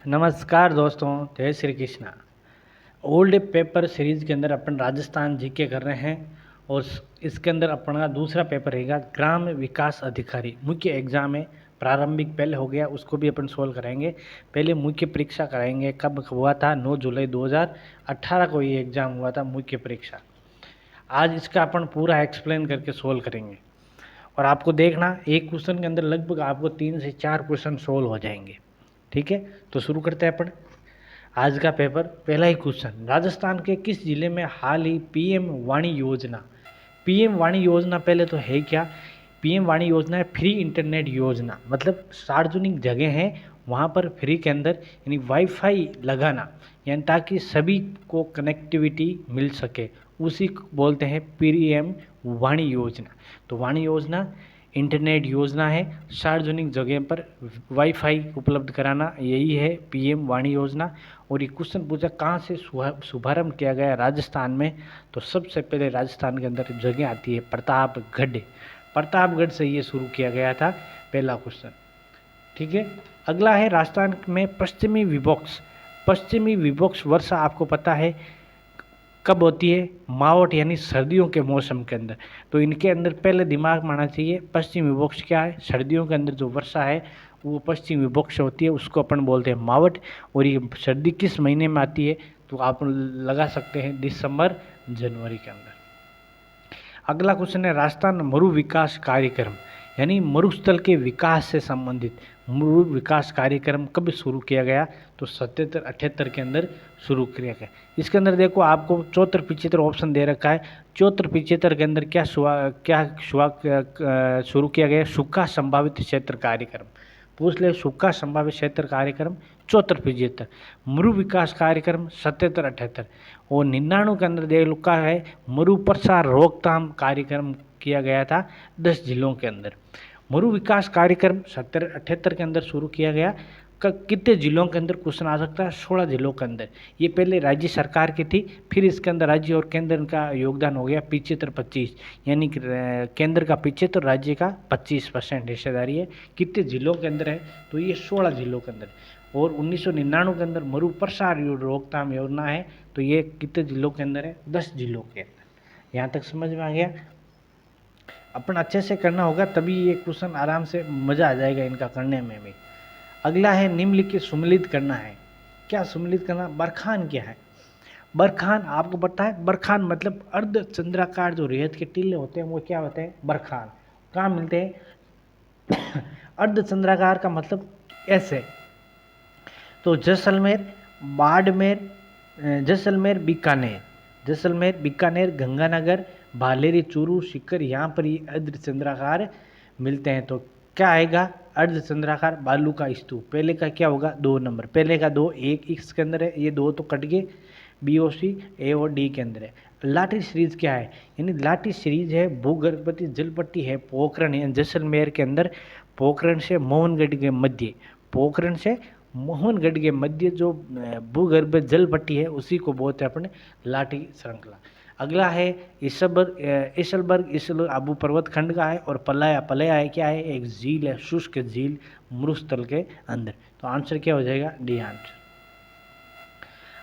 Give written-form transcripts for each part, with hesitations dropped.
नमस्कार दोस्तों, जय Shri Krishna. Old paper series के अंदर अपन राजस्थान जीके कर रहे हैं और इसके अंदर अपना दूसरा पेपर रहेगा ग्राम विकास अधिकारी। मुख्य एग्जाम है, प्रारंभिक पहले हो गया, उसको भी अपन सोल्व कराएंगे। पहले मुख्य परीक्षा कराएंगे। कब हुआ था? 9 जुलाई 2018 को ये एग्जाम हुआ था, मुख्य परीक्षा। आज इसका अपन पूरा एक्सप्लेन करके सोल्व करेंगे और आपको देखना एक क्वेश्चन के अंदर लगभग आपको 3 से 4 क्वेश्चन सोल्व हो जाएंगे। ठीक है, तो शुरू करते हैं अपन आज का पेपर। पहला ही क्वेश्चन, राजस्थान के किस जिले में हाल ही पीएम वाणी योजना? पीएम वाणी योजना पहले तो है क्या? पीएम वाणी योजना है फ्री इंटरनेट योजना, मतलब सार्वजनिक जगह हैं वहाँ पर फ्री के अंदर यानी वाईफाई लगाना, यानी ताकि सभी को कनेक्टिविटी मिल सके, उसी को बोलते हैं पीएम वाणी योजना। तो वाणी योजना इंटरनेट योजना है, सार्वजनिक जगह पर वाईफाई उपलब्ध कराना, यही है पीएम वाणी योजना। और ये क्वेश्चन पूछा कहाँ से शुभारंभ किया गया राजस्थान में? तो सबसे पहले राजस्थान के अंदर जगह आती है प्रतापगढ़। प्रतापगढ़ से ये शुरू किया गया था, पहला क्वेश्चन। ठीक है, अगला है राजस्थान में पश्चिमी विभोक्ष। पश्चिमी विभोक्ष वर्षा आपको पता है कब होती है? मावट यानी सर्दियों के मौसम के अंदर। तो इनके अंदर पहले दिमाग में आना चाहिए पश्चिम विभोक्ष क्या है। सर्दियों के अंदर जो वर्षा है वो पश्चिम विभोक्ष होती है, उसको अपन बोलते हैं मावट। और ये सर्दी किस महीने में आती है? तो आप लगा सकते हैं दिसंबर जनवरी के अंदर। अगला क्वेश्चन है राजस्थान मरु विकास कार्यक्रम, यानी मरुस्थल के विकास से संबंधित मरु विकास कार्यक्रम कब शुरू किया गया? तो 77-78 के अंदर शुरू किया गया। इसके अंदर देखो आपको 74-75 ऑप्शन दे रखा है। 74-75 के अंदर क्या शुरू किया गया? सूखा संभावित क्षेत्र कार्यक्रम। पूछ ले, सूखा संभावित क्षेत्र कार्यक्रम 74-75, मरु विकास कार्यक्रम 77-78 और 99 के अंदर देख लुका है मरु प्रसार रोकथाम कार्यक्रम किया गया था 10 जिलों के अंदर। मरु विकास कार्यक्रम 77-78 के अंदर शुरू किया गया। कितने जिलों के अंदर? क्वेश्चन आ सकता है 16 जिलों के अंदर। ये पहले राज्य सरकार की थी, फिर इसके अंदर राज्य और केंद्र का योगदान हो गया 75-25, यानी केंद्र का 75, राज्य का 25% हिस्सेदारी है। कितने जिलों के अंदर है? तो ये 16 जिलों के अंदर। और 1999 के अंदर मरु प्रसार रोकथाम योजना है, तो ये कितने जिलों के अंदर है? 10 जिलों के अंदर। यहाँ तक समझ में आ गया? अपन अच्छे से करना होगा तभी ये क्वेश्चन आराम से मज़ा आ जाएगा इनका करने में भी। अगला है निम्नलिखित सुमेलित करना है। क्या सुमेलित करना? बरखान क्या है? बरखान आपको पता है, बरखान मतलब अर्ध चंद्राकार जो रेत के टीले होते हैं वो क्या होते हैं? बरखान। कहाँ मिलते हैं? अर्ध चंद्राकार का मतलब ऐसे। तो जैसलमेर, बाड़मेर, जैसलमेर बीकानेर, जैसलमेर बीकानेर, गंगानगर, भालेरी, चूरू, सीकर, यहाँ पर ये अर्धचंद्राकार मिलते हैं। तो क्या आएगा? अर्धचंद्राकार बालू का स्तूप। पहले का क्या होगा? 2 नंबर, पहले का 2, 1 इसके अंदर है, ये 2 तो कट गए, बी और सी, ए और डी के अंदर है। लाठी सीरीज क्या है? यानी लाठी सीरीज है भूगर्भवती जलपट्टी है पोखरण है जैसलमेर के अंदर। पोखरण से मोहनगढ़ के मध्य, पोखरण से मोहनगढ़ के मध्य जो भूगर्भ जलपट्टी है उसी को बोलते हैं अपने लाठी श्रृंखला। अगला है इसलबर्ग आबू पर्वत खंड का है। और पलाया, पलाया है क्या है? एक झील है, शुष्क झील मरुस्थल के अंदर। तो आंसर क्या हो जाएगा? D answer.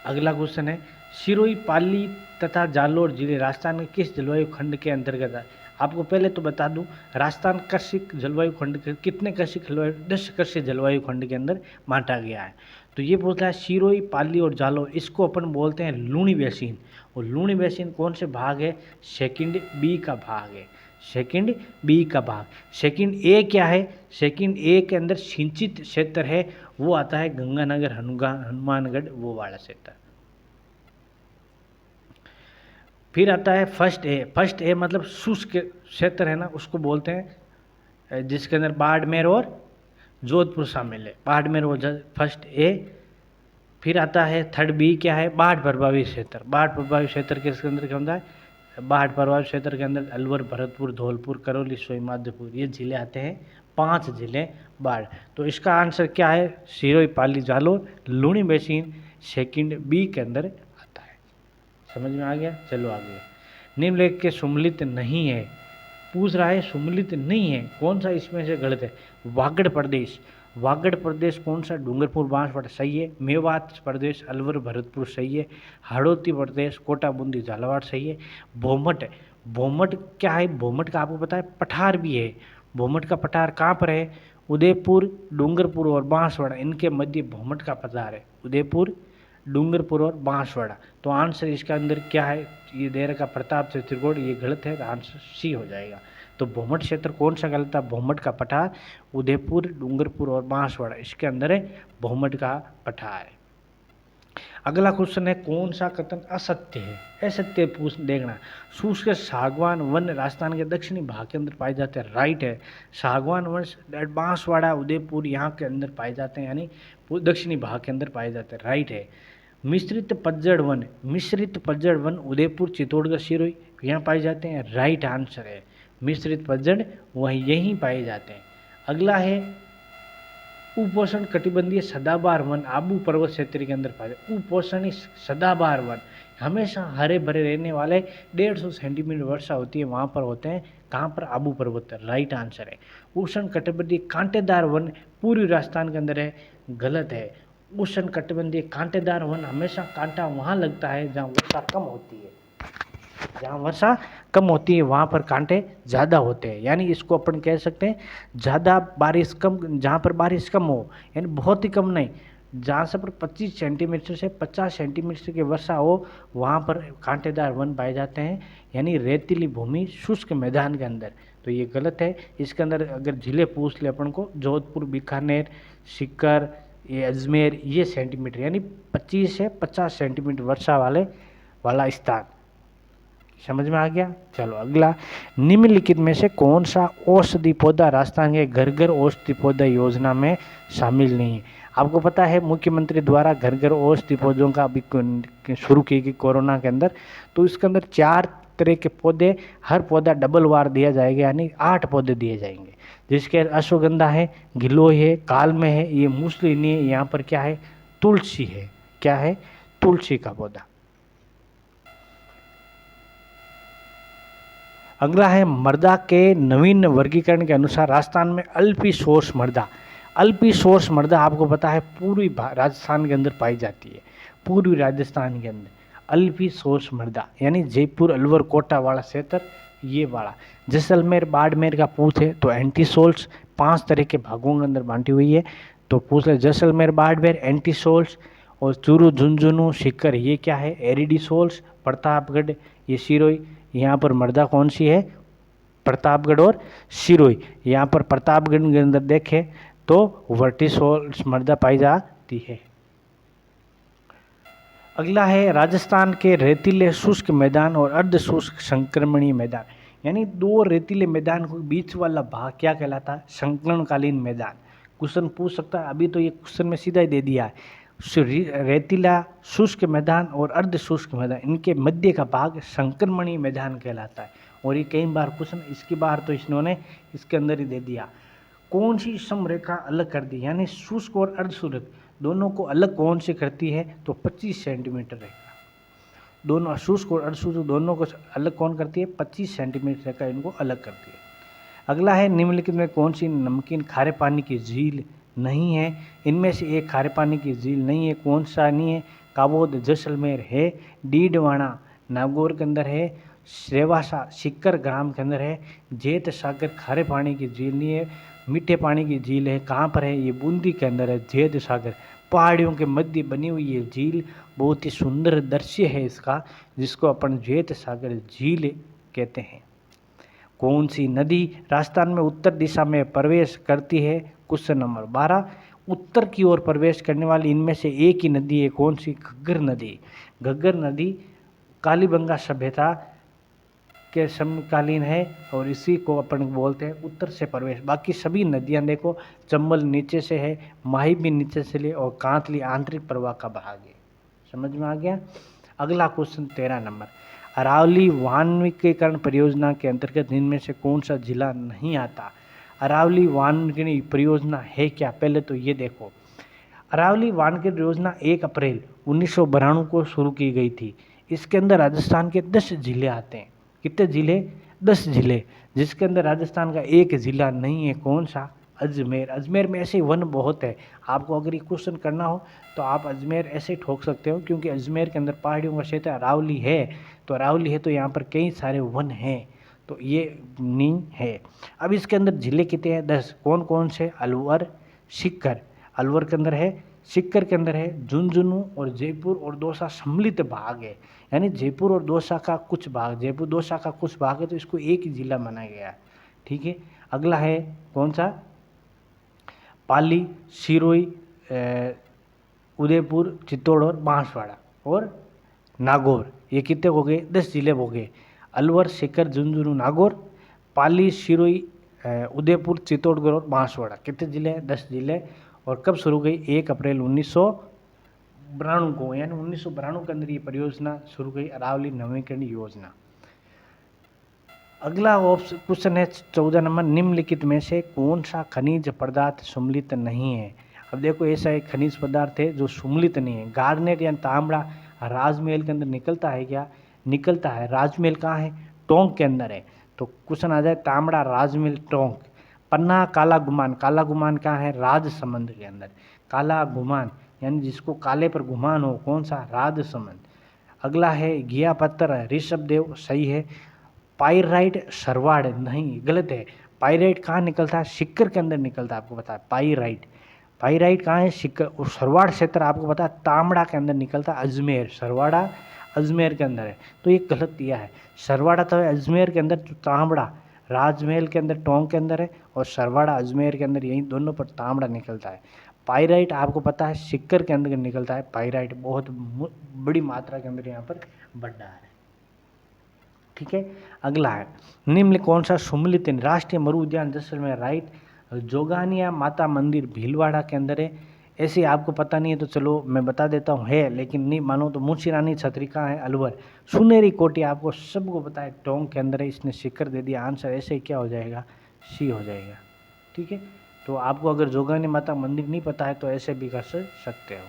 अगला क्वेश्चन है सिरोही, पाली तथा जालोर जिले राजस्थान के किस जलवायु खंड के अंतर्गत है? आपको पहले तो बता दूं राजस्थान कृषिक जलवायु खंड के कितने कृषिक जलवायु? 10 कृषि जलवायु खंड के अंदर बांटा गया है। तो ये बोलता है सिरोही, पाली और जालोर, इसको अपन बोलते हैं लूणी बेसिन। और लूणी बेसिन कौन से भाग है? सेकंड बी का भाग है, सेकंड बी का भाग। सेकंड ए क्या है? सेकंड ए के अंदर सिंचित क्षेत्र है, वो आता है गंगानगर, हनुमानगढ़, वो वाला क्षेत्र। फिर आता है फर्स्ट ए। फर्स्ट ए मतलब शुष्क क्षेत्र है ना, उसको बोलते हैं जिसके अंदर बाड़मेर और जोधपुर शामिल है, बाड़मेर और फर्स्ट ए। फिर आता है थर्ड बी क्या है? बाढ़ प्रभावित क्षेत्र। बाढ़ प्रभावित क्षेत्र किसके अंदर क्या होता है? बाढ़ प्रभावित क्षेत्र के अंदर अलवर, भरतपुर, धौलपुर, करौली, सोईमाधोपुर, ये जिले आते हैं, 5 जिले बाढ़। तो इसका आंसर क्या है? Sirohi, Pali, Jalore, Luni basin second B के अंदर आता है। समझ में आ गया? चलो आगे। निम्नलिखित के सुमेलित नहीं है, पूछ रहा है सुमेलित नहीं है, कौन सा इसमें से गलत है? वागड़ प्रदेश, वागड़ प्रदेश कौन सा? डूंगरपुर बांसवाड़ा, सही है। मेवात प्रदेश अलवर भरतपुर, सही है। हाड़ौती प्रदेश कोटा बूंदी झालावाड़, सही है। भोमट, भोमट क्या है? भोमट का आपको पता है पठार भी है। भोमट का पठार कहाँ पर है? उदयपुर, डूंगरपुर और बांसवाड़ा, इनके मध्य भोमट का पठार है। उदयपुर, डूंगरपुर और बांसवाड़ा। तो आंसर इसका अंदर क्या है? ये दे रखा प्रताप से त्रिकोण, ये गलत है, तो आंसर सी हो जाएगा। तो भोमट क्षेत्र कौन सा गलत था? भोमट का पठार उदयपुर, डूंगरपुर और बांसवाड़ा, इसके अंदर है भोमट का पठार है। अगला क्वेश्चन है, कौन सा कथन असत्य है? असत्य पूछ देखना। शुष्क सागवान वन राजस्थान के दक्षिणी भाग के अंदर पाए जाते हैं, राइट है। सागवान वन बांसवाड़ा, उदयपुर यहाँ के अंदर पाए जाते हैं, यानी दक्षिणी भाग के अंदर पाए जाते हैं, राइट है। मिश्रित पतझड़ वन, मिश्रित पतझड़ वन उदयपुर, चित्तौड़गढ़, सिरोही यहाँ पाए जाते हैं, राइट आंसर है। मिश्रित पतझड़ वहीं यहीं पाए जाते हैं। अगला है उपोष्ण कटिबंधीय सदाबहार वन आबू पर्वत क्षेत्र के अंदर पाए जाते। उपोष्णी सदाबहार वन हमेशा हरे भरे रहने वाले 150 सेंटीमीटर वर्षा होती है, वहाँ पर होते हैं। कहाँ पर? आबू पर्वत, राइट आंसर है। उष्ण कटिबंधीय कांटेदार वन पूर्वी राजस्थान के अंदर है, गलत है। उष्ण कटिबंधीय कांटेदार वन हमेशा कांटा वहाँ लगता है जहाँ वर्षा कम होती है, जहाँ वर्षा कम होती है वहाँ पर कांटे ज़्यादा होते हैं, यानी इसको अपन कह सकते हैं ज़्यादा बारिश कम, जहाँ पर बारिश कम हो, यानी बहुत ही कम नहीं, जहाँ से पर 25 सेंटीमीटर से 50 सेंटीमीटर की वर्षा हो वहाँ पर कांटेदार वन पाए जाते हैं, यानी रेतीली भूमि शुष्क मैदान के अंदर। तो ये गलत है। इसके अंदर अगर जिले पूछ ले अपन को, जोधपुर, बीकानेर, सीकर, ये अजमेर, ये सेंटीमीटर, यानी 25 से 50 सेंटीमीटर वर्षा वाला स्थान। समझ में आ गया? चलो अगला, निम्नलिखित में से कौन सा औषधि पौधा राजस्थान के घर घर औषधि पौधा योजना में शामिल नहीं है? आपको पता है मुख्यमंत्री द्वारा घर घर औषधि पौधों का अभी शुरू की गई कोरोना के अंदर, तो इसके अंदर 4 तरह के पौधे, हर पौधा डबल वार दिया जाएगा, यानी 8 पौधे दिए जाएंगे, जिसके अश्वगंधा है, गिलोय है, कालमे है, ये मूसलिनी है, यहाँ पर क्या है? तुलसी है। क्या है? तुलसी का पौधा। अगला है, मृदा के नवीन वर्गीकरण के अनुसार राजस्थान में अल्पीशोष मृदा, अल्पीशोष मृदा आपको पता है पूर्वी राजस्थान के अंदर पाई जाती है, पूर्वी राजस्थान के अंदर अल्पीशोष मृदा, यानी जयपुर, अलवर, कोटा वाला क्षेत्र, ये वाला। जैसलमेर, बाड़मेर का पूछ है तो एंटीसोल्स 5 तरह के भागों के अंदर बांटी हुई है, तो पूछ ले जैसलमेर, बाड़मेर, एंटीसोल्स, और चूरू, झुंझुनू, सीकर, ये क्या है? एरिडीसोल्स। प्रतापगढ़, ये सिरोही, यहाँ पर मृदा कौन सी है? प्रतापगढ़ और सिरोही। यहाँ पर प्रतापगढ़ के अंदर देखें तो वर्टिसोल्स मृदा पाई जाती है। अगला है, राजस्थान के रेतीले शुष्क मैदान और अर्ध शुष्क संक्रमणीय मैदान, यानी 2 रेतीले मैदान के बीच वाला भाग क्या कहलाता है? संकरणकालीन मैदान। क्वेश्चन पूछ सकता है, अभी तो ये क्वेश्चन में सीधा ही दे दिया है। रेतीला शुष्क मैदान और अर्ध शुष्क मैदान, इनके मध्य का भाग संक्रमणीय मैदान कहलाता है। और ये कई बार क्वेश्चन, इसकी बार तो इन्होंने इसके अंदर ही दे दिया। कौन सी समरेखा अलग कर दी, यानी शुष्क और अर्ध शुष्क दोनों को अलग कौन सी करती है? तो 25 सेंटीमीटर रहेगा। दोनों शुष्क और अर्ध शुष्क दोनों को अलग कौन करती है? 25 सेंटीमीटर का इनको अलग करती है। अगला है, निम्नलिखित में कौन सी नमकीन खारे पानी की झील नहीं है? इनमें से एक खारे पानी की झील नहीं है, कौन सा नहीं है? काबोद, जैसलमेर है, डीडवाना नागौर के अंदर है, श्रेवासा सीकर ग्राम के अंदर है, जेत सागर खारे पानी की झील नहीं है, मीठे पानी की झील है, कहाँ पर है? ये बूंदी के अंदर है, जेत सागर, पहाड़ियों के मध्य बनी हुई ये झील, बहुत ही सुंदर दृश्य है इसका, जिसको अपन जेत सागर झील कहते हैं। कौन सी नदी राजस्थान में उत्तर दिशा में प्रवेश करती है? क्वेश्चन नंबर 12, उत्तर की ओर प्रवेश करने वाली इनमें से एक ही नदी है, कौन सी? घग्गर नदी। घग्गर नदी कालीबंगा सभ्यता के समकालीन है और इसी को अपन बोलते हैं उत्तर से प्रवेश। बाकी सभी नदियां देखो, चंबल नीचे से है, माही भी नीचे से ले, और कांतली आंतरिक प्रवाह का भाग है। समझ में आ गया? अगला क्वेश्चन 13 नंबर, अरावली वानिकीकरण परियोजना के अंतर्गत इनमें से कौन सा जिला नहीं आता? अरावली वानिकी परियोजना है क्या? पहले तो ये देखो, अरावली वानिकी परियोजना 1 अप्रैल 1992 को शुरू की गई थी। इसके अंदर राजस्थान के 10 जिले आते हैं। कितने जिले? 10 जिले, जिसके अंदर राजस्थान का एक जिला नहीं है, कौन सा? अजमेर। अजमेर में ऐसे वन बहुत है, आपको अगर ये क्वेश्चन करना हो तो आप अजमेर ऐसे ठोक सकते हो, क्योंकि अजमेर के अंदर पहाड़ियों का क्षेत्र अरावली है, तो अरावली है तो यहाँ पर कई सारे वन हैं, तो ये नी है। अब इसके अंदर जिले कितने हैं? 10। कौन कौन से? अलवर, सीकर, अलवर के अंदर है, सीकर के अंदर है, झुंझुनू और जयपुर और दौसा सम्मिलित भाग है, यानी जयपुर और दौसा का कुछ भाग, जयपुर दौसा का कुछ भाग है, तो इसको एक ही जिला माना गया है। ठीक है, अगला है कौन सा? पाली, सिरोही, उदयपुर, चित्तौड़ और बांसवाड़ा और नागौर। ये कितने हो गए? 10 जिले हो गए। अलवर, सीकर, झुंझुनू, नागौर, पाली, सिरोही, उदयपुर, चित्तौड़गढ़ और बांसवाड़ा। कितने जिले हैं? 10 जिले। और कब शुरू गई? 1 अप्रैल 1992 को, यानी 1992 के अंदर ये परियोजना शुरू गई, अरावली नवीकरण योजना। अगला क्वेश्चन है 14 नंबर, निम्नलिखित में से कौन सा खनिज पदार्थ सम्मिलित नहीं है? अब देखो, ऐसा एक खनिज पदार्थ है जो सम्मिलित नहीं है। गार्नेट या तांबड़ा राजमहल के अंदर निकलता है क्या? निकलता है। राजमहल कहाँ है? टोंक के अंदर है। तो क्वेश्चन आ जाए तांबड़ा, राजमहल, टोंक। पन्ना, काला गुमान, काला गुमान कहाँ है? राजसमंद के अंदर। काला गुमान यानी जिसको काले पर गुमान हो, कौन सा? राजसमंद। अगला है घिया पत्थर, ऋषभदेव, सही है। पाइराइट, सरवाड़, नहीं, गलत है। पाइराइट कहाँ निकलता है? सीकर के अंदर निकलता है, आपको पता है। पाइराइट, पाइराइट कहाँ है? सीकर। और सरवाड़ क्षेत्र आपको पता है तांबड़ा के अंदर निकलता है, अजमेर। सरवाड़ा अजमेर के अंदर है, तो ये गलत दिया है। सरवाड़ा तो है अजमेर के अंदर, तो तांबड़ा राजमहल के अंदर, टोंक के अंदर है, और सरवाड़ा अजमेर के अंदर, यही दोनों पर तांबड़ा निकलता है। पाइराइट आपको पता है सीकर के अंदर निकलता है। पाइराइट बहुत बड़ी मात्रा के अंदर यहाँ पर बढ़ा है। ठीक है, अगला है निम्न कौन सा सम्मिलित है? राष्ट्रीय मरु उद्यान जैसलमेर, राइट। जोगानिया माता मंदिर भीलवाड़ा के अंदर है। ऐसे आपको पता नहीं है तो चलो मैं बता देता हूँ, है, लेकिन नहीं मानो तो मुंशी रानी छतरी कहाँ है? अलवर। सुनेरी कोटी आपको सबको पता है टोंक के अंदर है, इसने शिखर दे दिया आंसर, ऐसे ही क्या हो जाएगा? सी हो जाएगा। ठीक है, तो आपको अगर जोगानिया माता मंदिर नहीं पता है तो ऐसे भी कर सकते हो।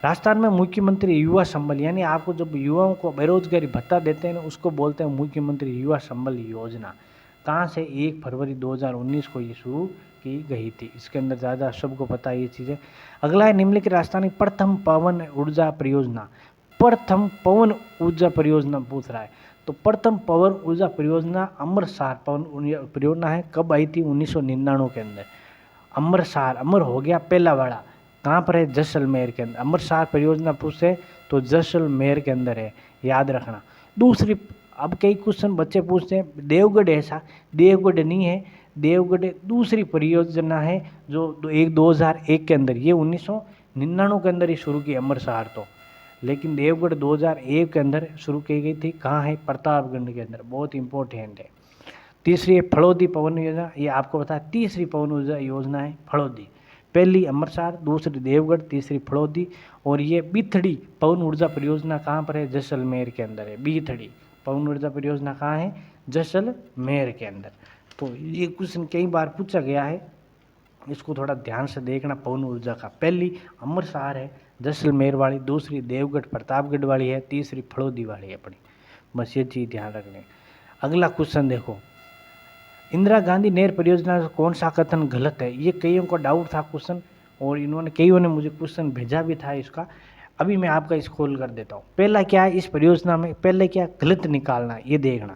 राजस्थान में मुख्यमंत्री युवा संबल, यानी आपको जब युवाओं को बेरोजगारी भत्ता देते हैं ना, उसको बोलते हैं मुख्यमंत्री युवा संबल योजना। कहाँ से? 1 फरवरी 2019 को ये शुरू की गई थी। इसके अंदर ज़्यादा सबको पता है ये चीज़ें। अगला है निम्नलिखित राजस्थान की प्रथम पवन ऊर्जा परियोजना। प्रथम पवन ऊर्जा परियोजना पूछ रहा है, तो प्रथम पवन ऊर्जा परियोजना अमरसार पवन परियोजना है। कब आई थी? 1999 के अंदर। अमरसार, अमर हो गया पहला वाला, कहाँ पर है? जैसलमेर के अंदर। अमरसार परियोजना पूछे तो जैसलमेर के अंदर है, याद रखना। दूसरी, अब कई क्वेश्चन बच्चे पूछते हैं देवगढ़ ऐसा, देवगढ़ नहीं है। देवगढ़ दूसरी परियोजना है जो 2001 के अंदर, ये 1999 के अंदर ही शुरू की अमरसार तो, लेकिन देवगढ़ 2001 के अंदर शुरू की गई थी। कहाँ है? प्रतापगढ़ के अंदर, बहुत इंपॉर्टेंट है। तीसरी है फड़ौदी पवन योजना, ये आपको पता है तीसरी पवन ऊर्जा योजना है फड़ौदी। पहली अमरसार, दूसरी देवगढ़, तीसरी फड़ौदी। और ये बीथड़ी पवन ऊर्जा परियोजना कहाँ पर है? जैसलमेर के अंदर है। बीथड़ी पवन ऊर्जा परियोजना कहाँ है? जैसलमेर के अंदर। तो ये क्वेश्चन कई बार पूछा गया है, इसको थोड़ा ध्यान से देखना। पवन ऊर्जा का पहली अमरसार है जैसलमेर वाली, दूसरी देवगढ़ प्रतापगढ़ वाली है, तीसरी फड़ौदी वाली है अपनी, बस ये चीज़ ध्यान रखनी। अगला क्वेश्चन देखो, इंदिरा गांधी नहर परियोजना का कौन सा कथन गलत है? ये कईयों को डाउट था क्वेश्चन, और कईयों ने मुझे क्वेश्चन भेजा भी था इसका। अभी मैं आपका इस खोल कर देता हूँ। पहला क्या है इस परियोजना में? पहले क्या गलत निकालना, ये देखना।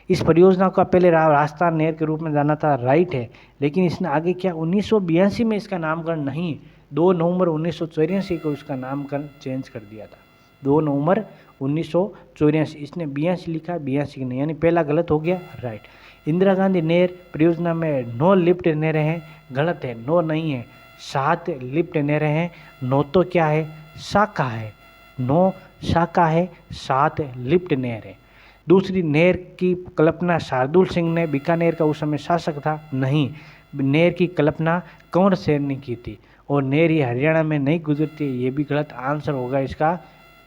इस परियोजना का पहले राजस्थान नहर के रूप में जाना था, राइट है, लेकिन इसने आगे क्या 1982 में इसका नामकरण नहीं, 2 नवंबर 1984 को इसका नामकरण चेंज कर दिया था। 2 नवंबर 1984, इसने 82 लिखा, 82 नहीं, यानी पहला गलत हो गया, राइट। इंदिरा गांधी नहर परियोजना में 9 लिफ्ट नहरें हैं, गलत है, 9 नहीं है, 7 लिफ्ट नहरें हैं। 9 तो क्या है? शाखा है, 9 शाखा है, 7 लिफ्ट नहर है। दूसरी, नहर की कल्पना शार्दुल सिंह ने, बीकानेर का उस समय शासक था, नहीं, नहर की कल्पना कंवर सेन ने की थी। और नहर ये हरियाणा में नहीं गुजरती, ये भी गलत। आंसर होगा इसका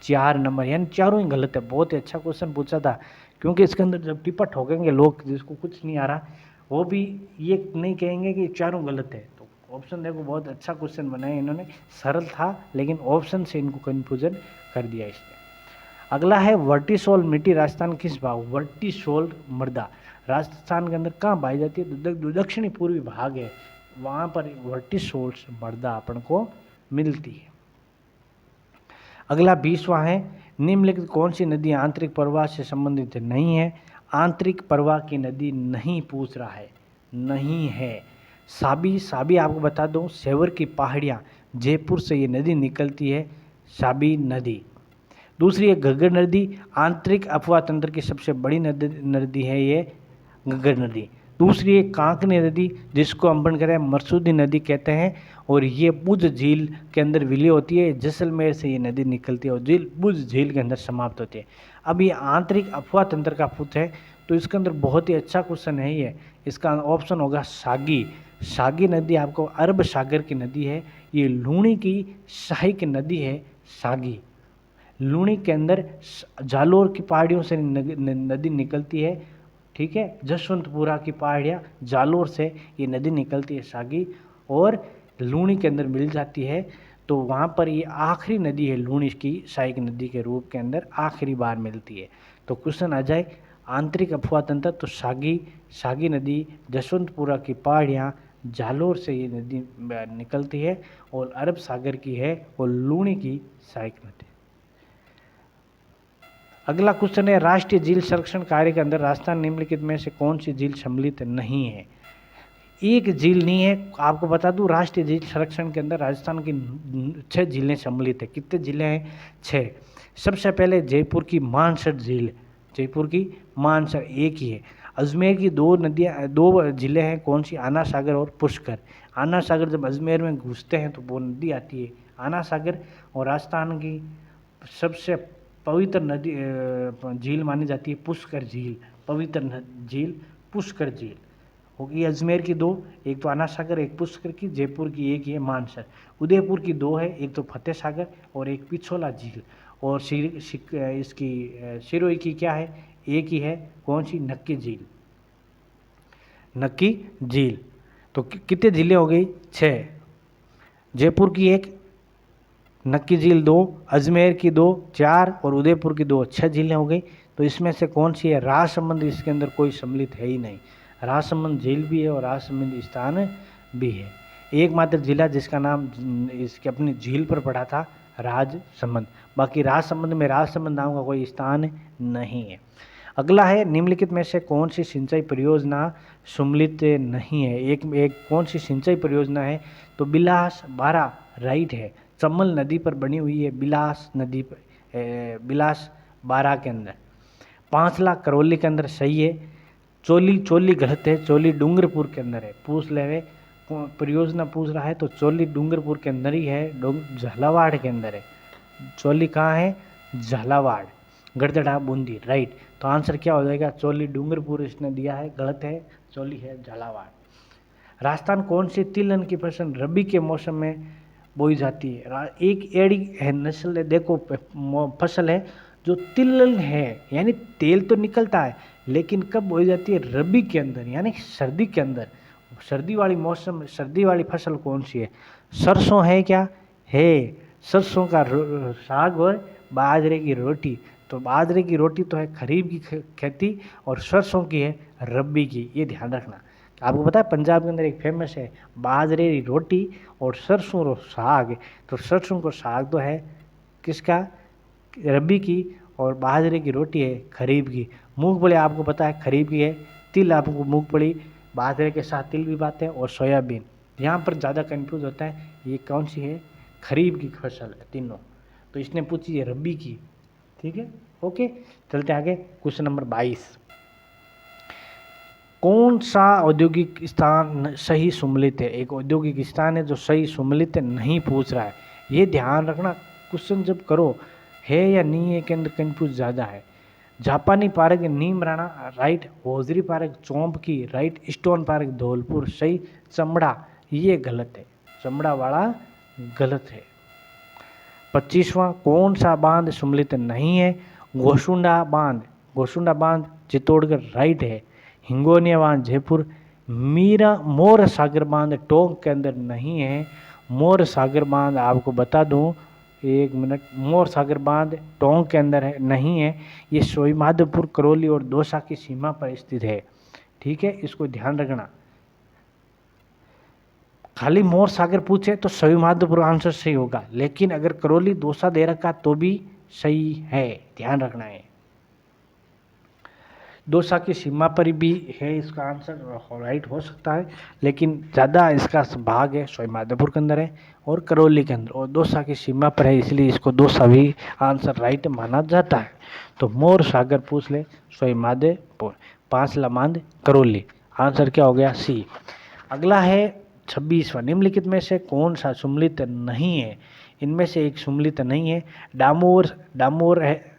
4 नंबर, यानी चारों ही गलत है। बहुत ही अच्छा क्वेश्चन पूछा था, क्योंकि इसके अंदर जब टिप्पा ठोकेंगे लोग जिसको कुछ नहीं आ रहा, वो भी ये नहीं कहेंगे कि चारों गलत है। तो ऑप्शन देखो, बहुत अच्छा क्वेश्चन बनाया इन्होंने, सरल था लेकिन ऑप्शन से इनको कन्फ्यूजन कर दिया इसने। अगला है वर्टिसोल मिट्टी राजस्थान किस भाग? वर्टिसोल मृदा राजस्थान के अंदर कहाँ पाई जाती है? दक्षिणी पूर्वी भाग है वहाँ पर वर्टिसोर्स मृदा अपन को मिलती है। अगला 20वां है, निम्नलिखित कौन सी नदी आंतरिक प्रवाह से संबंधित नहीं है? आंतरिक प्रवाह की नदी नहीं पूछ रहा है, नहीं है। साबी आपको बता दूं, सेवर की पहाड़ियाँ, जयपुर से ये नदी निकलती है, साबी नदी। दूसरी है घग्गर नदी, आंतरिक अफवाह तंत्र की सबसे बड़ी नदी है ये घग्गर नदी। दूसरी है कांकनी नदी, जिसको हम करें मरसूदी नदी कहते हैं, और ये बुझ झील के अंदर विलीन होती है। जैसलमेर से ये नदी निकलती है और बुझ झील के अंदर समाप्त होती है। अब ये आंतरिक अफवाह तंत्र का पुत्र है, तो इसके अंदर बहुत ही अच्छा क्वेश्चन है ये। इसका ऑप्शन होगा सागी। सागी नदी आपको अरब सागर की नदी है, ये लूणी की सहायक नदी है सागी। लूणी के अंदर जालोर की पहाड़ियों से नदी निकलती है, ठीक है। जसवंतपुरा की पहाड़ियाँ, जालोर से ये नदी निकलती है सागी, और लूणी के अंदर मिल जाती है। तो वहाँ पर ये आखिरी नदी है, लूणी की सहायक नदी के रूप के अंदर आखिरी बार मिलती है। तो क्वेश्चन आ जाए आंतरिक अफवाह तंत्र, तो सागी नदी, जसवंतपुरा की पहाड़ियाँ, जालोर से ये नदी निकलती है, और अरब सागर की है, और लूणी की सहायक नदी। अगला क्वेश्चन है, राष्ट्रीय झील संरक्षण कार्य के अंदर राजस्थान निम्नलिखित में से कौन सी झील सम्मिलित नहीं है? एक झील नहीं है। आपको बता दूं, राष्ट्रीय झील संरक्षण के अंदर राजस्थान की 6 झीलें सम्मिलित है। कितने झीलें हैं? 6। सबसे पहले जयपुर की मानसर झील, जयपुर की मानसर एक ही है। अजमेर की 2 झीलें हैं, कौन सी? आना सागर और पुष्कर। आना सागर जब अजमेर में घुसते हैं तो वो नदी आती है आना सागर, और राजस्थान की सबसे पवित्र नदी झील मानी जाती है पुष्कर झील। पवित्र झील पुष्कर झील होगी। अजमेर की 2, एक तो आना सागर, एक पुष्कर की। जयपुर की एक ही है मानसर। उदयपुर की 2 है, एक तो फतेह सागर और एक पिछोला झील। और इसकी सिरोही की क्या है? एक ही है, कौन सी? नक्की झील। नक्की झील। तो कितने झीलें हो गई? 6। जयपुर की 1, नक्की झील 2, अजमेर की 2, 4, और उदयपुर की 2, 6 झीलें हो गई। तो इसमें से कौन सी है? राजसमंद इसके अंदर कोई सम्मिलित है ही नहीं। राजसमंद झील भी है और राजसमंद स्थान भी है। एकमात्र जिला जिसका नाम इसके अपनी झील पर पड़ा था, राजसमंद। बाकी राजसमंद में राजसमंद नाम का कोई स्थान नहीं है। अगला है, निम्नलिखित में से कौन सी सिंचाई परियोजना सम्मिलित नहीं है? एक कौन सी सिंचाई परियोजना है? तो बिलास बारा राइट है। चम्बल नदी पर बनी हुई है, बिलास नदी पर, बिलास बारा के अंदर। 5 लाख करौली के अंदर सही है। चोली गलत है, चोली डूंगरपुर के अंदर है। पूछ ले वे परियोजना पूछ रहा है तो चोली डूंगरपुर के अंदर ही है, झालावाड़ के अंदर है। चोली कहाँ है? झालावाड़, गढ़दड़ा, बूंदी, राइट। तो आंसर क्या हो जाएगा? चोली डूंगरपुर इसने दिया है, गलत है, चोली है झालावाड़। राजस्थान कौन सी तिलहन की फसल रबी के मौसम में बोई जाती है? एक एड़ी है नस्ल है, देखो फसल है जो तिलहन है, यानी तेल तो निकलता है, लेकिन कब बोई जाती है? रबी के अंदर, यानी सर्दी के अंदर। सर्दी वाली मौसम, सर्दी वाली फसल कौन सी है? सरसों है क्या? है। सरसों का साग और बाजरे की रोटी। तो बाजरे की रोटी तो है खरीफ की खेती, और सरसों की है रबी की। ये ध्यान रखना। आपको पता है पंजाब के अंदर एक फेमस है बाजरे की रोटी और सरसों का साग। तो सरसों का साग तो है किसका? रबी की, और बाजरे की रोटी है खरीफ की। मूंगफली आपको पता है खरीफ की है। तिल आपको मूंगफली बाजरे के साथ तिल भी बात है, और सोयाबीन। यहाँ पर ज़्यादा कंफ्यूज होता है, ये कौन सी है? खरीफ की फसल है तीनों। तो इसने पूछी है रबी की, ठीक है, ओके। चलते आगे, क्वेश्चन नंबर 22। कौन सा औद्योगिक स्थान सही सम्मिलित है? एक औद्योगिक स्थान है जो सही सम्मिलित है, नहीं पूछ रहा है। ये ध्यान रखना, क्वेश्चन जब करो है या नहीं है के अंदर कंफ्यूज ज़्यादा है। जापानी पार्क नीम राणा, राइट। होजरी पार्क चौंप की, राइट। स्टोन पार्क धौलपुर, सही। चमड़ा, ये गलत है, चमड़ा वाला गलत है। 25वां, कौन सा बांध सम्मिलित नहीं है? गोसुंडा बांध, गोसुंडा बांध चित्तौड़गढ़, राइट है। हिंगोनिया बांध जयपुर। मोर सागर बांध टोंक के अंदर नहीं है। मोर सागर बांध आपको बता दूं, एक मिनट, मोर सागर बांध टोंक के अंदर है, नहीं है। ये सोईमाधोपुर, करौली और दौसा की सीमा पर स्थित है, ठीक है, इसको ध्यान रखना। खाली मोर सागर पूछे तो सभी माधोपुर आंसर सही होगा, लेकिन अगर करौली दौसा दे रखा तो भी सही है, ध्यान रखना है। दौसा की सीमा पर भी है, इसका आंसर राइट हो सकता है, लेकिन ज़्यादा इसका भाग है सवाई माधोपुर के अंदर है और करौली के अंदर, और दौसा की सीमा पर है, इसलिए इसको दौसा भी आंसर राइट माना जाता है। तो मोर सागर पूछ ले सवाई माधोपुर, पांचला मांद करौली, आंसर क्या हो गया सी। अगला है 26वां, निम्नलिखित में से कौन सा सुम्मिलित नहीं है? इनमें से एक सुम्मिलित नहीं है। डामोर, डामोर है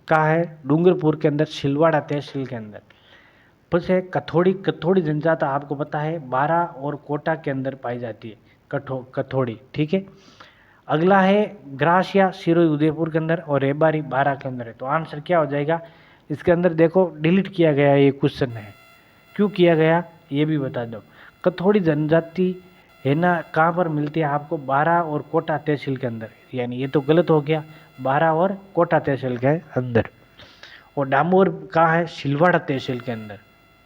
का है डूंगरपुर के अंदर, छिलवाड़ा तहसील के अंदर। फिर से कथोड़ी, कथोड़ी जनजाति आपको पता है बारा और कोटा के अंदर पाई जाती है, कथोड़ी, ठीक है। अगला है ग्रासिया, सिरोही उदयपुर के अंदर, और रेबारी बारा के अंदर है। तो आंसर क्या हो जाएगा इसके अंदर? देखो डिलीट किया गया ये क्वेश्चन है, क्यों किया गया ये भी बता दो। कथोड़ी जनजाति है ना कहाँ पर मिलती है आपको? बारा और कोटा तहसील के अंदर, यानी ये तो गलत हो गया, बारा और कोटा तहसील के अंदर। और डामोर कहाँ है? छिलवाड़ा तहसील के अंदर,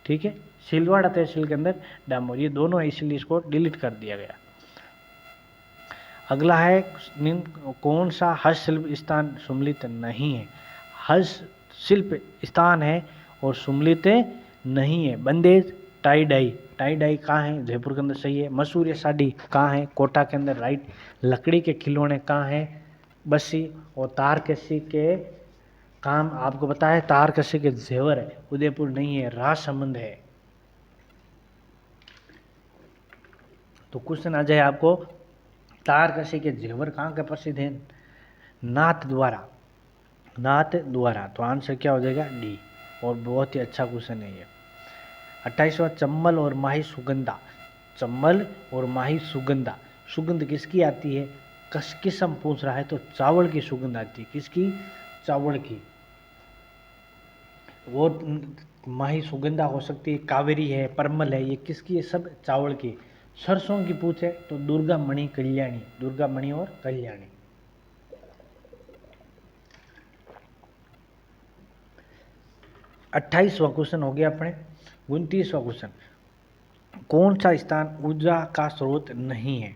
ठीक है, छिलवाड़ा तहसील के अंदर डामोर, ये दोनों है, इसलिए इसको डिलीट कर दिया गया। अगला है कौन सा हस्तशिल्प स्थान सुम्मिलित नहीं है? हस्तशिल्प स्थान है और सुम्मिलित नहीं है। बंदेज, टाई डाई, टाई डाई कहाँ है? जयपुर के अंदर, सही है। मसूर या साड़ी कहाँ है? कोटा के अंदर, राइट। लकड़ी के खिलौने कहाँ है? बस्सी। और तारकसी के काम आपको पता है, तारकसी के जेवर है, उदयपुर नहीं है, राजसमंद है। तो क्वेश्चन आ जाए आपको, तारकसी के जेवर कहाँ के प्रसिद्ध हैं? नाथ द्वारा, नाथ द्वारा। तो आंसर क्या हो जाएगा? डी। और बहुत ही अच्छा क्वेश्चन है ये। 28वां, चम्बल और माही सुगंधा, चम्बल और माही सुगंधा, सुगंध किसकी आती है? किसम पूछ रहा है तो चावल की सुगंध आती है, किसकी? चावल की। वो माही सुगंधा हो सकती है, कावेरी है, परमल है, ये किसकी है? सब चावल की। सरसों की पूछे तो दुर्गा मणि कल्याणी, दुर्गा मणि और कल्याणी। 28वां क्वेश्चन हो गया अपने। 29वां क्वेश्चन, कौन सा स्थान ऊर्जा का स्रोत नहीं है?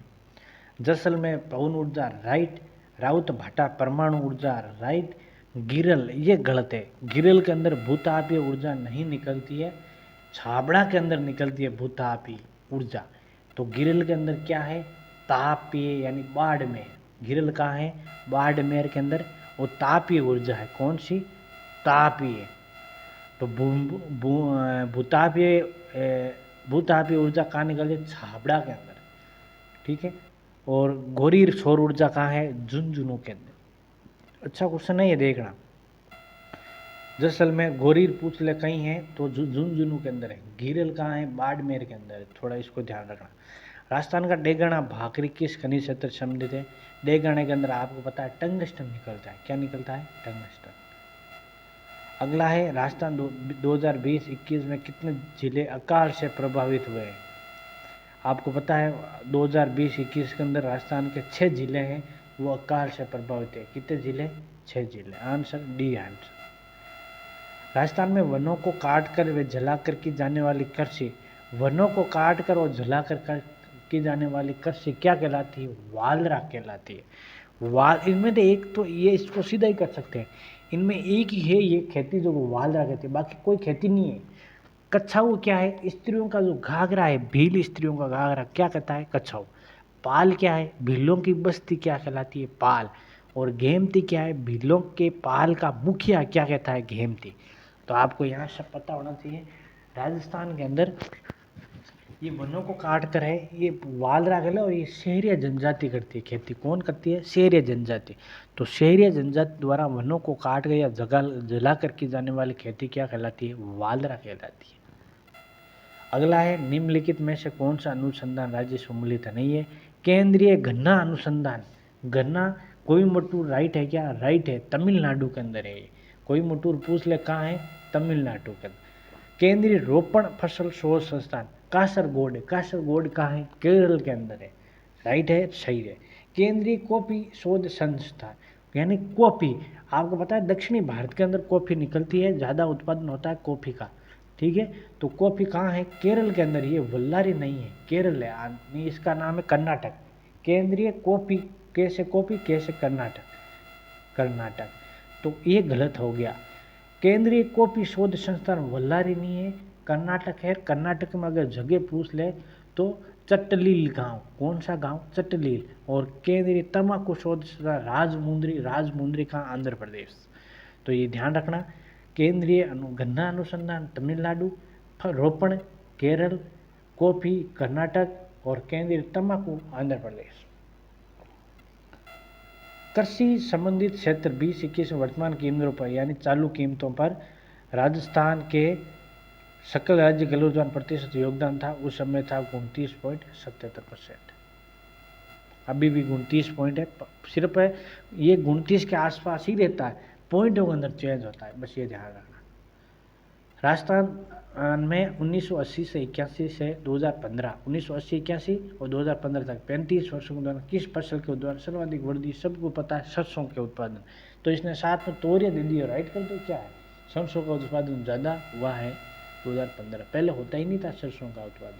जैसलमेर पवन ऊर्जा, राइट। राउत भाटा परमाणु ऊर्जा, राइट। गिरल, ये गलत है, गिरल के अंदर भूतापीय ऊर्जा नहीं निकलती है, छाबड़ा के अंदर निकलती है भूतापीय ऊर्जा। तो गिरल के अंदर क्या है? तापीय, यानी बाड़मेर। गिरल कहाँ है? बाड़मेर के अंदर। वो तापीय ऊर्जा है, कौन सी? तापीय। तो भूतापीय, भूतापीय ऊर्जा कहाँ निकलती है? छाबड़ा के अंदर, ठीक है। और गोरीर सौर ऊर्जा कहाँ है? झुंझुनू के अंदर। अच्छा क्वेश्चन है ये, देखना। जैसलमेर गोरीर पूछ ले कहीं है तो झुंझुनू के अंदर है। गिरल कहाँ है? बाड़मेर के अंदर है, थोड़ा इसको ध्यान रखना। राजस्थान का डेगाना भाकरी किस खनिज क्षेत्र से संबंधित है? डेगाने के अंदर आपको पता है टंगस्टन निकलता है, क्या निकलता है? टंगस्टन। अगला है राजस्थान 2020-21 में कितने जिले अकाल से प्रभावित हुए हैं? आपको पता है 2020-21 के अंदर राजस्थान के 6 जिले हैं वो अकाल से प्रभावित है। कितने जिले? 6 जिले। Answer D answer. राजस्थान में वनों को काट कर वे जलाकर की जाने वाली कृषि, वनों को काट कर और जलाकर की जाने वाली कृषि क्या कहलाती है? वालरा कहलाती है। वाल, इनमें तो एक तो ये इसको सीधा ही कर सकते हैं, इनमें एक ही है ये खेती जो वालरा कहती है, बाकी कोई खेती नहीं है। कच्छाऊ क्या है? स्त्रियों का जो घाघरा है, भील स्त्रियों का घाघरा क्या कहता है? कच्छाऊ। पाल क्या है? भीलों की बस्ती क्या कहलाती है? पाल। और घेमती क्या है? भीलों के पाल का मुखिया क्या कहता है? घेमती। तो आपको यहाँ सब पता होना चाहिए। राजस्थान के अंदर ये वनों को काट कर है, ये वालरा गला, और ये शहरिया जनजाति करती है खेती। कौन करती है? शहरिया जनजाति। तो शहरिया जनजाति द्वारा वनों को काट कर या जला कर की जाने वाली खेती क्या कहलाती है? वालरा कहलाती है। अगला है निम्नलिखित में से कौन सा अनुसंधान राज्य सम्मिलित नहीं है? केंद्रीय गन्ना अनुसंधान, गन्ना कोयम्बटूर, राइट है क्या? राइट है, तमिलनाडु के अंदर है। कोयम्बटूर पूछ ले कहाँ है? तमिलनाडु के अंदर। केंद्रीय रोपण फसल शोध संस्थान कासरगोड, कासरगोड कहाँ है? केरल के अंदर है, राइट है, सही है। केंद्रीय कॉफी शोध संस्थान, यानी कॉफी, आपको पता है दक्षिणी भारत के अंदर कॉफी निकलती है, ज़्यादा उत्पादन होता है कॉफी का, ठीक है। तो कॉफी कहाँ है? केरल के अंदर। ये बल्लारी नहीं है, केरल है, इसका नाम है कर्नाटक। केंद्रीय कॉफी, कैसे कॉफी, कैसे कर्नाटक, कर्नाटक। तो ये गलत हो गया। केंद्रीय कॉफी शोध संस्थान बल्लारी नहीं है, कर्नाटक है। कर्नाटक में अगर जगह पूछ ले तो चटलील गांव। कौन सा गांव? चटलील। और केंद्रीय तंबाकू शोध संस्थान राजमुंद्री, राजमुंद्री का आंध्र प्रदेश। तो ये ध्यान रखना। केंद्रीय गन्ना अनुसंधान तमिलनाडु, रोपण केरल, कॉफी कर्नाटक और केंद्रीय तंबाकू आंध्र प्रदेश। कृषि संबंधित क्षेत्र 2021 में वर्तमान कीमतों पर यानी चालू कीमतों पर राजस्थान के सकल राज्य घरेलू उत्पादन प्रतिशत योगदान था, उस समय था 29.77%। अभी भी 29 पॉइंट है, सिर्फ ये 29 के आसपास ही रहता है, पॉइंटों के अंदर चेंज होता है, बस ये ध्यान रखना। राजस्थान में 1980 से 81 से 2015, 1980-81 और 2015 तक 35 वर्षों के दौरान किस फसल के उत्पादन सर्वाधिक वृद्धि? सबको पता है, सरसों के उत्पादन। तो इसने साथ में तोरिया दे दी, राइट कर दो। क्या है? सरसों का उत्पादन ज़्यादा हुआ है 2015, पहले होता ही नहीं था सरसों का उत्पादन।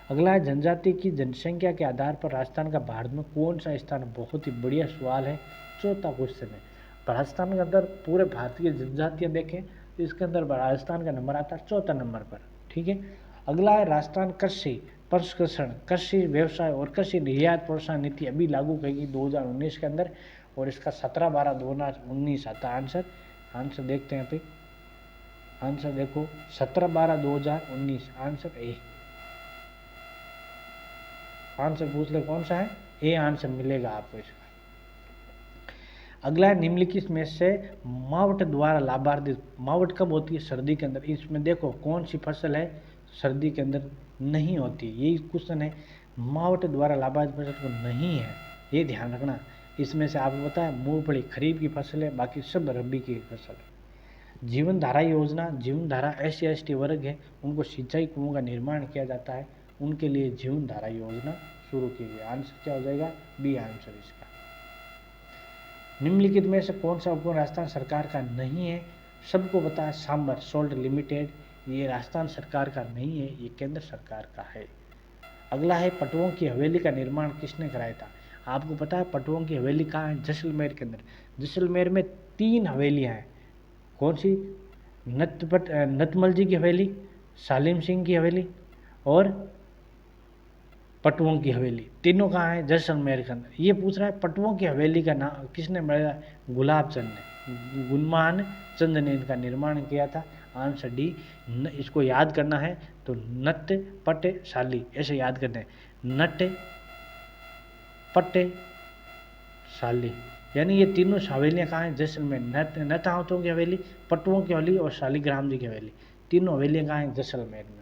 अगला है जनजाति की जनसंख्या के आधार पर राजस्थान का भारत में कौन सा स्थान? बहुत ही बढ़िया सवाल है, चौथा क्वेश्चन है। राजस्थान के अंदर पूरे भारत की जनजातियाँ देखें तो इसके अंदर राजस्थान का नंबर आता है चौथा नंबर पर, ठीक है। अगला है राजस्थान कृषि प्रसंस्करण, कृषि व्यवसाय और कृषि निर्यात प्रोत्साहन नीति अभी लागू करेगी 2019 के अंदर, और इसका 17/12/2019 आता है आंसर। आंसर देखते हैं यहाँ पे, आंसर देखो 17/12/2019, आंसर ए। आंसर पूछ ले कौन सा है? ए आंसर मिलेगा आपको इसका। अगला है निम्नलिखित में से मावट द्वारा लाभान्वित, मावट कब होती है? सर्दी के अंदर। इसमें देखो कौन सी फसल है सर्दी के अंदर नहीं होती, यही क्वेश्चन है। मावट द्वारा लाभान्वित फसल को नहीं है, ये ध्यान रखना। इसमें से आपको पता है मूंगफली खरीफ की फसल है, बाकी सब रबी की फसल है। जीवन धारा योजना, जीवन धारा SC/ST वर्ग है, उनको सिंचाई कुओं का निर्माण किया जाता है, उनके लिए जीवन धारा योजना शुरू की गई। आंसर क्या हो जाएगा? बी आंसर इसका। निम्नलिखित में से कौन सा उपक्रम राजस्थान सरकार का नहीं है? सबको पता है सांबर सोल्ट लिमिटेड, ये राजस्थान सरकार का नहीं है, ये केंद्र सरकार का है। अगला है पटुओं की हवेली का निर्माण किसने कराया था? आपको पता है पटुओं की हवेली कहाँ है? जैसलमेर के अंदर। जैसलमेर में 3 हवेलियाँ हैं। कौन सी? नतमल जी की हवेली, सालिम सिंह की हवेली और पटुओं की हवेली, तीनों कहाँ है? जैसलमेर के अंदर। ये पूछ रहा है पटुओं की हवेली का नाम किसने बनाया? गुलाब चंद ने, गुलमान चंद ने इनका निर्माण किया था। Answer D. इसको याद करना है तो नट पटे शाली ऐसे याद करते हैं, नट पटे शाली, यानी ये तीनों हवेलियाँ कहाँ हैं? जैसलमेर। नट हाथों की हवेली, पटुओं की हवेली और शालीग्राम जी की हवेली, तीनों हवेलियाँ कहाँ हैं? जैसलमेर में।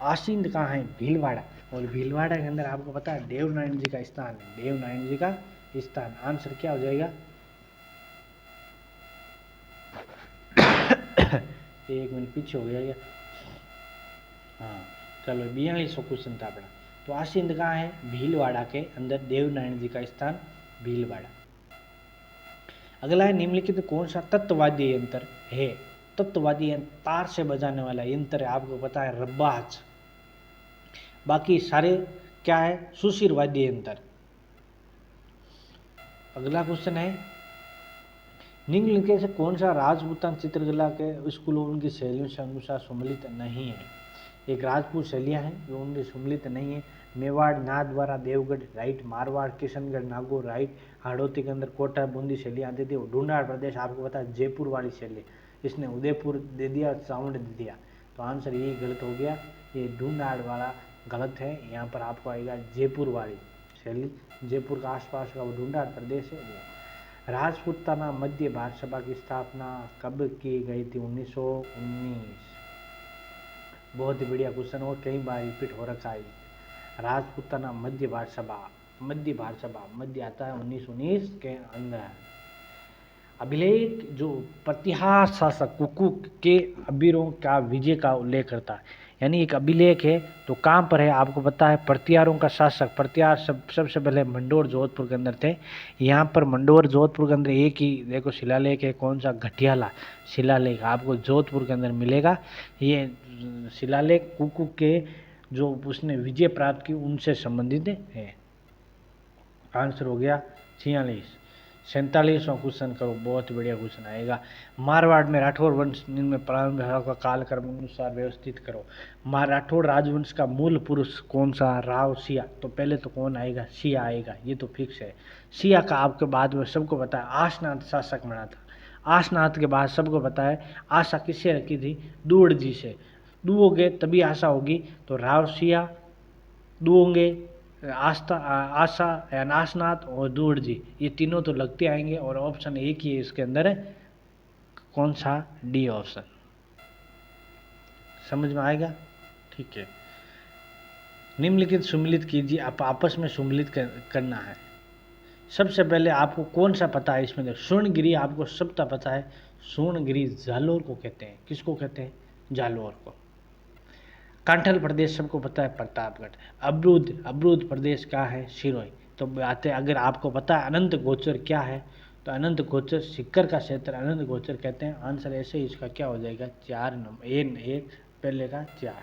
आसींद कहाँ है? भीलवाड़ा। और भीलवाड़ा के अंदर आपको पता है देवनारायण जी का स्थान है, देवनारायण जी का स्थान। आंसर क्या हो जाएगा? एक मिनट पीछे हो गया क्या? हाँ चलो, 42वां क्वेश्चन था अपना। तो आसींद कहाँ है? भीलवाड़ा के अंदर देवनारायण जी का स्थान भीलवाड़ा। अगला है निम्नलिखित कौन सा तत्ववादी यंत्र है? तत्ववादी यंत्र तार से बजाने वाला यंत्र है, आपको पता है रब्बाज। बाकी सारे क्या है? सुशिर वाद्य यंत्र। अगला क्वेश्चन है निम्नलिखित से कौन सा राजपूतान चित्रकला के स्कूल उनकी शैलियों से अनुसार सम्मिलित नहीं है? एक राजपूत शैलियाँ हैं जो उनकी सम्मिलित नहीं है। मेवाड़, नाथद्वारा, देवगढ़ राइट, मारवाड़, किशनगढ़, नागौर राइट, हाड़ौती के अंदर कोटा बूंदी शैलियाँ आती थी। ढूंढाड़ प्रदेश आपको पता है जयपुर वाली शैली, इसने उदयपुर दे दिया, चावंड दे दिया, तो आंसर यही गलत हो गया। ये ढूंढाड़ वाला गलत है, यहाँ पर आपको आएगा जयपुर वाली शैली, जयपुर का आसपास का वो ढूंढाड़ प्रदेश है वो। राजपूताना मध्य भारत सभा की स्थापना कब की गई थी? 1919। बहुत ही बढ़िया क्वेश्चन और कई बार रिपीट हो रखा है। राजपूताना मध्य भारत सभा, मध्य भारत सभा, मध्य आता है 1919 के अंदर। अभिलेख जो प्रतिहार शासक कुकू के अबीरों का विजय का उल्लेख करता है, यानी एक अभिलेख है। तो कहाँ पर है आपको पता है, प्रतिहारों का शासक प्रतिहार सबसे पहले मंडोर जोधपुर के अंदर थे। यहाँ पर मंडोर जोधपुर के अंदर एक ही देखो शिलालेख है, कौन सा, घटियाला शिलालेख आपको जोधपुर के अंदर मिलेगा। ये शिलालेख कुकू के जो उसने विजय प्राप्त की उनसे संबंधित है। आंसर हो गया 46। 47वां क्वेश्चन करो, बहुत बढ़िया क्वेश्चन आएगा। मारवाड़ में राठौर वंश में प्रारंभ का कालक्रम अनुसार व्यवस्थित करो। राठौर राजवंश का मूल पुरुष कौन सा, राव सिया। तो पहले तो कौन आएगा, सिया आएगा, ये तो फिक्स है। सिया का आपके बाद में सबको पता है आसनाथ शासक बना था। आसनाथ के बाद सबको पता है आशा किससे रखी थी, दूड़ जी से। दूओगे तभी आशा होगी। तो राव सिया, दूंगे, आशा या आसनाथ और दूर जी, ये तीनों तो लगते आएंगे और ऑप्शन एक ही है इसके अंदर, कौन सा, डी ऑप्शन। समझ में आएगा, ठीक है। निम्नलिखित सुमिलित कीजिए, आप आपस में सुमिलित करना है। सबसे पहले आपको कौन सा पता है इसमें, देखो स्वर्णगिरी आपको सबका पता है। स्वर्णगिरी जालोर को कहते हैं, किसको कहते हैं, जालोर को। कांठल प्रदेश सबको पता है, प्रतापगढ़। अवरुद्ध प्रदेश क्या है, सिरोही। तो आते अगर आपको पता है अनंत गोचर क्या है, तो अनंत गोचर सिक्कर का क्षेत्र अनंत गोचर कहते हैं। आंसर ऐसे ही इसका क्या हो जाएगा, 4 नंबर, एक पहले का 4।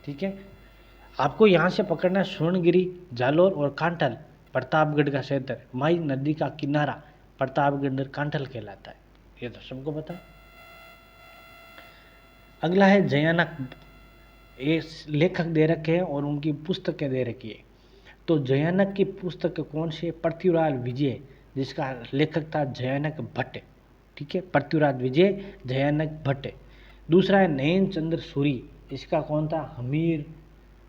ठीक है, आपको यहाँ से पकड़ना है स्वर्णगिरी, जालोर और कांठल प्रतापगढ़ का क्षेत्र। माई नदी का किनारा प्रतापगढ़ कांठल कहलाता है, ये तो सबको पता है। अगला है जयानक, ये लेखक दे रखे हैं और उनकी पुस्तकें दे रखी है। तो जयानक की पुस्तक कौन सी है, पृथ्वीराज विजय, जिसका लेखक था जयानक भट्ट। ठीक है, पृथ्वीराज विजय, जयानक भट्ट। दूसरा है नयन चंद्र सूरी, इसका कौन था, हमीर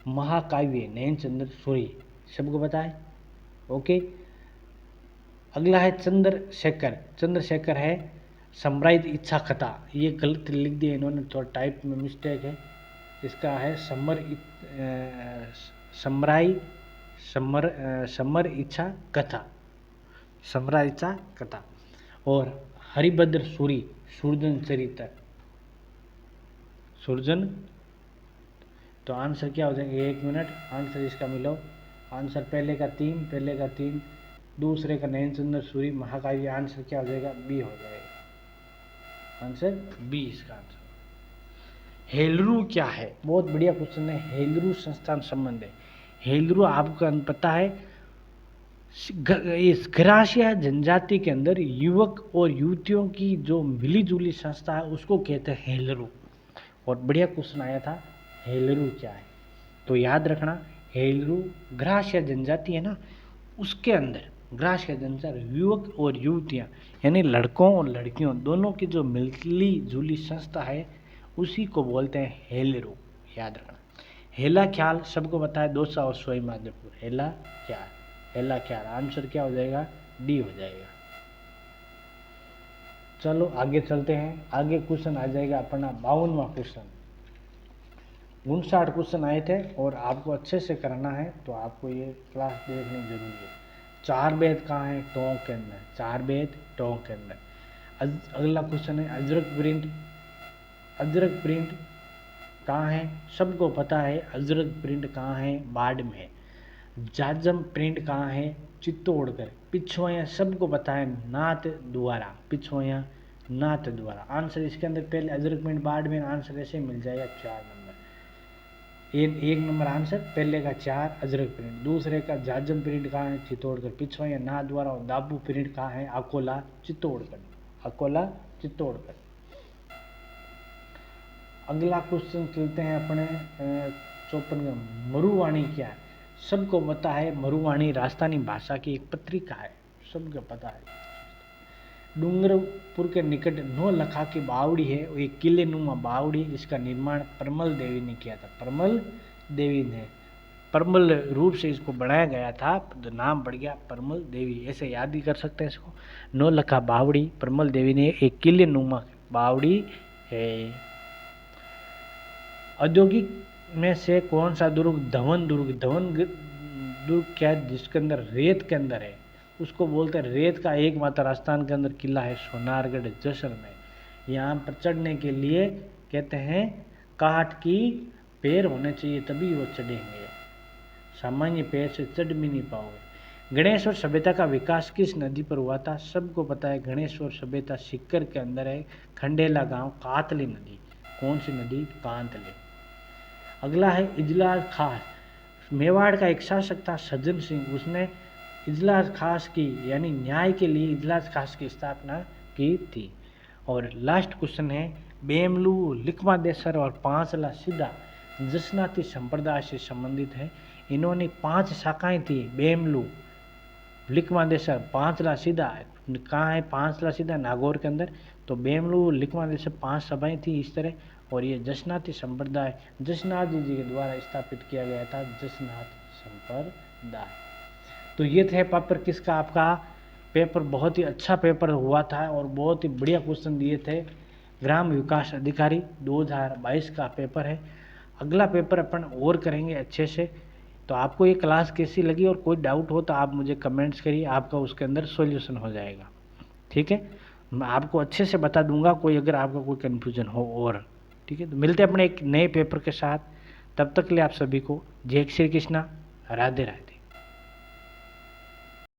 महाकाव्य नयन चंद्र सूरी, सबको पता है। ओके, अगला है चंद्रशेखर है सम्राट इच्छा कथा, ये गलत लिख दिया इन्होंने, थोड़ा टाइप में मिस्टेक है। इसका है समर इच्छा कथा, समरा इच्छा कथा। और हरिभद्र सूरी सुरजन चरित्र, सुरजन। तो आंसर क्या हो जाएगा, 1 मिनट, आंसर इसका मिलो। आंसर पहले का 3, दूसरे का नयन चंद्र सूरी महाकाव्य। आंसर क्या हो जाएगा, बी हो जाएगा, आंसर बी इसका आंसर। हेलरू क्या है, बहुत बढ़िया क्वेश्चन है। हेलरू संस्थान संबंध है। हेलरू आपको पता है, इस ग्रासिया जनजाति के अंदर युवक और युवतियों की जो मिली जुली संस्था है उसको कहते हैं हेलरू। और बढ़िया क्वेश्चन आया था, हेलरू क्या है, तो याद रखना हेलरू ग्रासिया जनजाति है ना, उसके अंदर ग्रासिया जनजाति युवक और युवतियाँ यानी लड़कों और लड़कियों दोनों की जो मिली जुली संस्था है उसी को बोलते हैं हेलरू, याद रखना। हेला ख्याल सबको पता है, दौसा और सोई माधोपुर, हेला ख्याल, आंसर क्या हो जाएगा, डी हो जाएगा। चलो आगे चलते हैं, आगे क्वेश्चन आ जाएगा अपना 52वां क्वेश्चन। 59 क्वेश्चन आए थे और आपको अच्छे से करना है, तो आपको ये क्लास देखनी जरूरी है। 4 वेद कहाँ है, टोंक के अंदर, 4 वेद टोंक के अंदर। अगला क्वेश्चन है अजरक प्रिंट कहाँ है, सबको पता है अजरक प्रिंट कहाँ है, बाढ़ में है। जाजम प्रिंट कहाँ है, चित्तौड़गढ़। पिछवाया सबको पता है नाथ द्वारा, पिछवाया नाथ द्वारा। आंसर इसके अंदर पहले अजरक प्रिंट बाढ़ में, आंसर ऐसे मिल जाएगा 4 नंबर। 1 नंबर आंसर, पहले का 4 अजरक प्रिंट, दूसरे का जाजम प्रिंट कहाँ है, चित्तौड़गढ़। पिछवाया नाथ द्वारा और दाबू प्रिंट कहाँ है, अकोला चित्तौड़गढ़। अगला क्वेश्चन चलते हैं अपने 54 का, मरुवाणी क्या है, सबको पता है मरुवाणी राजस्थानी भाषा की एक पत्रिका है, सबको पता है। डूंगरपुर के निकट नौलखा की बावड़ी है, वो एक किले नुमा बावड़ी, जिसका निर्माण परमल देवी ने किया था। परमल रूप से इसको बनाया गया था, तो नाम बढ़ गया परमल देवी, ऐसे याद ही कर सकते हैं इसको। नौलखा बावड़ी परमल देवी ने एक किले नुमा बावड़ी है। औद्योगिक में से कौन सा दुर्ग, धवन दुर्ग क्या है, जिसके अंदर रेत के अंदर है, उसको बोलते हैं रेत का एकमात्र राजस्थान के अंदर किला है सोनारगढ़ जैसलमेर। यहाँ पर चढ़ने के लिए कहते हैं काठ की पैर होने चाहिए तभी वो चढ़ेंगे, सामान्य पैर से चढ़ भी नहीं पाओगे। गणेश्वर सभ्यता का विकास किस नदी पर हुआ था? सबको पता है गणेश्वर सभ्यता सीकर के अंदर है, खंडेला गांव, कातली नदी। कौन सी नदी? कांतले। अगला है इजलास खास। मेवाड़ का एक शासक था सज्जन सिंह, उसने इजलास खास की यानी न्याय के लिए इजलास खास की स्थापना की थी। और लास्ट क्वेश्चन है बेमलू, लिकमादेसर और पांचला सीधा जसनाती संप्रदाय से संबंधित है। इन्होंने 5 शाखाएं थी, बेमलू, लिकमादेसर, पांचला सीधा। कहाँ है पांचला सीधा? नागौर के अंदर। तो बेमलू, लिकमादेसर 5 सभाएं थी इस तरह। और ये जसनाती संप्रदाय जसनाथ जी के द्वारा स्थापित किया गया था, जसनाथ संप्रदाय। तो ये थे पेपर किसका? आपका पेपर बहुत ही अच्छा पेपर हुआ था और बहुत ही बढ़िया क्वेश्चन दिए थे। ग्राम विकास अधिकारी 2022 का पेपर है। अगला पेपर अपन और करेंगे अच्छे से। तो आपको ये क्लास कैसी लगी और कोई डाउट हो तो आप मुझे कमेंट्स करिए, आपका उसके अंदर सॉल्यूशन हो जाएगा। ठीक है, मैं आपको अच्छे से बता दूंगा कोई अगर आपका कोई कन्फ्यूजन हो और। ठीक है, तो मिलते हैं अपने एक नए पेपर के साथ। तब तक के लिए आप सभी को जय श्री कृष्णा, राधे राधे।